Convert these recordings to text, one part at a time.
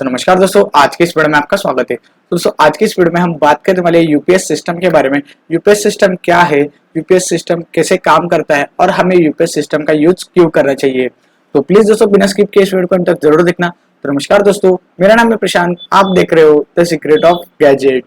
तो नमस्कार दोस्तों, आज के इस वीडियो में आपका स्वागत है। दोस्तों आज की इस वीडियो में हम बात करने वाले यूपीएस सिस्टम के बारे में। यूपीएस सिस्टम क्या है, यूपीएस सिस्टम कैसे काम करता है और हमें यूपीएस सिस्टम का यूज क्यों करना चाहिए। तो प्लीज दोस्तों बिना स्किप के इस वीडियो को अंत तक जरूर देखना। तो नमस्कार दोस्तों, मेरा नाम है प्रशांत, आप देख रहे हो द सीक्रेट ऑफ गैजेट।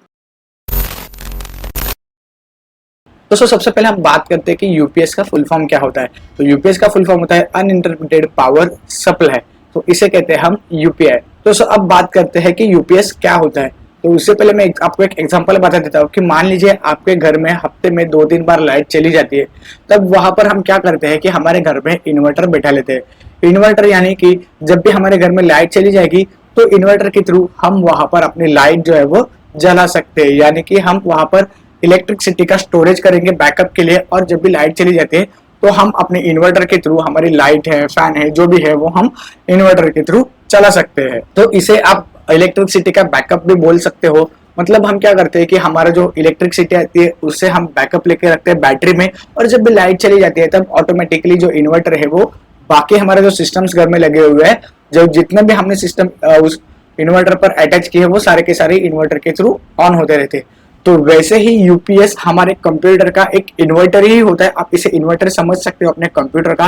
दोस्तों सबसे पहले हम बात करते हैं कि यूपीएस का फुल फॉर्म क्या होता है। तो यूपीएस का फुल फॉर्म होता है अनइंटरप्रेटेड पावर सप्लाई, तो इसे कहते हैं हम यूपीआई। तो अब बात करते हैं कि यूपीएस क्या होता है। तो उससे पहले मैं आपको एक एग्जांपल बता देता हूँ कि मान लीजिए आपके घर में हफ्ते में 2-3 बार लाइट चली जाती है, तब वहां पर हम क्या करते हैं कि हमारे घर में इन्वर्टर बैठा लेते हैं। इन्वर्टर यानी कि जब भी हमारे घर में लाइट चली जाएगी तो इन्वर्टर के थ्रू हम वहां पर अपनी लाइट जो है वो जला सकते हैं, यानी कि हम वहां पर इलेक्ट्रिसिटी का स्टोरेज करेंगे बैकअप के लिए। और जब भी लाइट चली जाती है तो हम अपने इन्वर्टर के थ्रू हमारी लाइट है, फैन है, जो भी है वो हम इन्वर्टर के थ्रू चला सकते हैं। तो इसे आप इलेक्ट्रिसिटी का बैकअप भी बोल सकते हो। मतलब हम क्या करते हैं कि हमारा जो इलेक्ट्रिसिटी आती है उससे हम बैकअप लेके रखते हैं बैटरी में, और जब भी लाइट चली जाती है तब ऑटोमेटिकली जो इन्वर्टर है वो बाकी हमारे जो सिस्टम्स घर में लगे हुए हैं, जो जितने भी हमने सिस्टम उस इन्वर्टर पर अटैच किए हैं वो सारे के सारे इन्वर्टर के थ्रू ऑन होते रहते हैं। तो वैसे ही यूपीएस हमारे कंप्यूटर का एक इन्वर्टर ही होता है। आप इसे इन्वर्टर समझ सकते हो अपने कंप्यूटर का।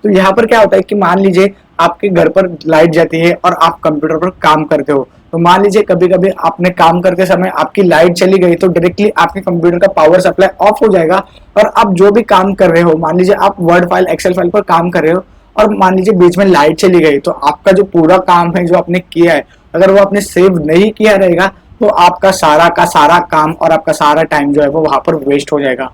तो यहाँ पर क्या होता है कि मान लीजिए आपके घर पर लाइट जाती है और आप कंप्यूटर पर काम करते हो। तो मान लीजिए कभी कभी आपने काम करते समय आपकी लाइट चली गई तो डायरेक्टली आपके कंप्यूटर का पावर सप्लाई ऑफ हो जाएगा, और आप जो भी काम कर रहे हो, मान लीजिए आप वर्ड फाइल, एक्सेल फाइल पर काम कर रहे हो और मान लीजिए बीच में लाइट चली गई, तो आपका जो पूरा काम है जो आपने किया है, अगर वो आपने सेव नहीं किया रहेगा तो आपका सारा का सारा काम और आपका सारा टाइम जो है वो वहां पर वेस्ट हो जाएगा।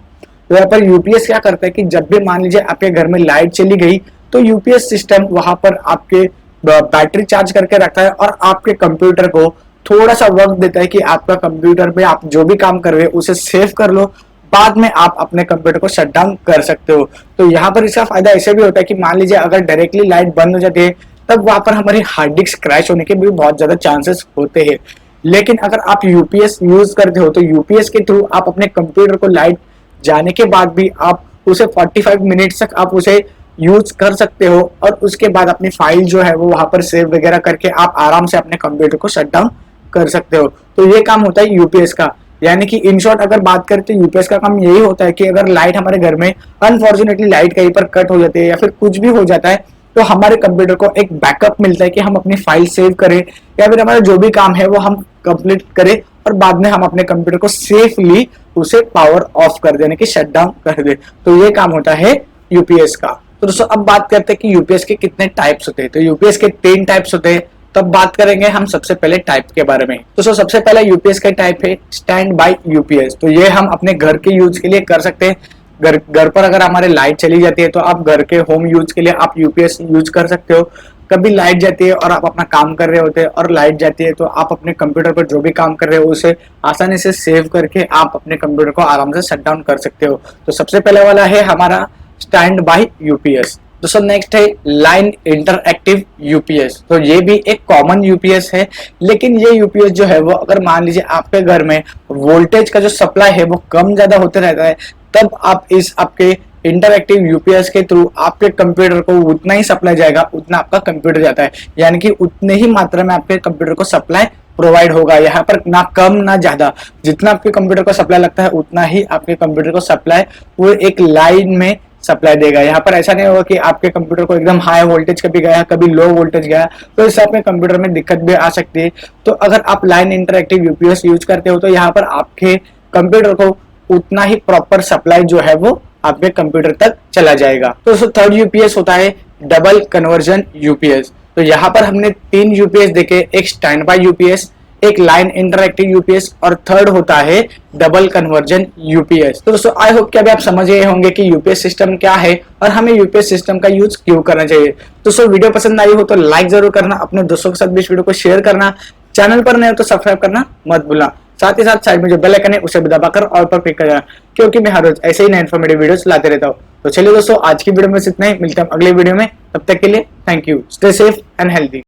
तो यहाँ पर यूपीएस क्या करता है कि जब भी मान लीजिए आपके घर में लाइट चली गई तो यूपीएस सिस्टम वहां पर आपके बैटरी चार्ज करके रखता है और आपके कंप्यूटर को थोड़ा सा वक्त देता है कि आपका कंप्यूटर पे आप जो भी काम कर रहे हो उसे सेव कर लो, बाद में आप अपने कंप्यूटर को शट डाउन कर सकते हो। तो यहाँ पर इसका फायदा ऐसे भी होता है कि मान लीजिए अगर डायरेक्टली लाइट बंद हो जाती है तब वहां पर हमारी हार्ड डिस्क क्रैश होने के भी बहुत ज्यादा चांसेस होते हैं। लेकिन अगर आप यूपीएस यूज करते हो तो यूपीएस के थ्रू आप अपने कंप्यूटर को लाइट जाने के बाद भी आप उसे 45 मिनट्स तक आप उसे यूज कर सकते हो, और उसके बाद अपनी फाइल जो है वो वहां पर सेव वगैरह करके आप आराम से अपने कंप्यूटर को शट डाउन कर सकते हो। तो ये काम होता है यूपीएस का। यानी कि इन शॉर्ट अगर बात करें तो यूपीएस का काम यही होता है कि अगर लाइट हमारे घर में अनफॉर्चुनेटली लाइट कहीं पर कट हो जाती है या फिर कुछ भी हो जाता है तो हमारे कंप्यूटर को एक बैकअप मिलता है कि हम अपनी फाइल सेव करें या फिर हमारा जो भी काम है वो हम कंप्लीट करें, और बाद में हम अपने कंप्यूटर को सेफली उसे पावर ऑफ कर देने की शट डाउन कर दे। तो ये काम होता है यूपीएस का। तो दोस्तों अब बात करते हैं कि यूपीएस के कितने टाइप्स होते हैं। तो यूपीएस के 3 टाइप्स होते हैं। तो अब बात करेंगे हम सबसे पहले टाइप के बारे में। तो सबसे पहला यूपीएस का टाइप है स्टैंड बाय यूपीएस। तो ये हम अपने घर के यूज के लिए कर सकते हैं। घर पर अगर हमारे लाइट चली जाती है तो आप घर के होम यूज के लिए आप यूपीएस यूज कर सकते हो। कभी लाइट जाती है और आप अपना काम कर रहे होते हैं और लाइट जाती है तो आप अपने कंप्यूटर पर जो भी काम कर रहे हो उसे आसानी से सेव करके आप अपने कंप्यूटर को आराम से शट डाउन कर सकते हो। तो सबसे पहले वाला है हमारा स्टैंड बाय यूपीएस। दोस्तों नेक्स्ट है लाइन इंटरएक्टिव यूपीएस। तो ये भी एक कॉमन यूपीएस है, लेकिन ये यूपीएस जो है वो अगर मान लीजिए आपके घर में वोल्टेज का जो सप्लाई है वो कम ज्यादा होते रहता है, तब आप इस आपके इंटरएक्टिव यूपीएस के थ्रू आपके कंप्यूटर को उतना ही सप्लाई जाएगा उतना आपका कंप्यूटर जाता है, यानी कि उतने ही मात्रा में आपके कंप्यूटर को सप्लाई प्रोवाइड होगा। यहाँ पर ना कम ना ज्यादा, जितना आपके कंप्यूटर को सप्लाई लगता है उतना ही आपके कंप्यूटर को सप्लाई वो एक लाइन में सप्लाई देगा। यहाँ पर ऐसा नहीं होगा कि आपके कंप्यूटर को एकदम हाई वोल्टेज कभी गया कभी लो वोल्टेज गया, तो इससे आपके कंप्यूटर में दिक्कत भी आ सकती है। तो अगर आप लाइन इंटरएक्टिव यूपीएस यूज करते हो तो यहाँ पर आपके कंप्यूटर को उतना ही प्रॉपर सप्लाई जो है वो आपके कंप्यूटर तक चला जाएगा। तो थर्ड यूपीएस होता है डबल कन्वर्जन यूपीएस। तो यहाँ पर हमने 3 यूपीएस देखे, एक स्टैंड बाय यूपीएस, एक लाइन इंटरएक्टिव यूपीएस और थर्ड होता है डबल कन्वर्जन यूपीएस। तो दोस्तों आई होप कि अभी आप समझ गए होंगे कि यूपीएस सिस्टम क्या है और हमें यूपीएस सिस्टम का यूज क्यों करना चाहिए। दोस्तों वीडियो पसंद आई हो तो लाइक जरूर करना, अपने दोस्तों के साथ भी इस वीडियो को शेयर करना, चैनल पर नए हो तो सब्सक्राइब करना मत भूलना। साथ ही साथ साइड में जो बेल आइकन है उसे भी दबाकर ऑल पर क्लिक कर देना, क्योंकि मैं हर रोज ऐसे ही नए इन्फॉर्मेटिव वीडियोस लाते रहता हूँ। तो चलिए दोस्तों आज की वीडियो में इतना ही, मिलते हैं अगले वीडियो में। तब तक के लिए thank you, stay safe and healthy.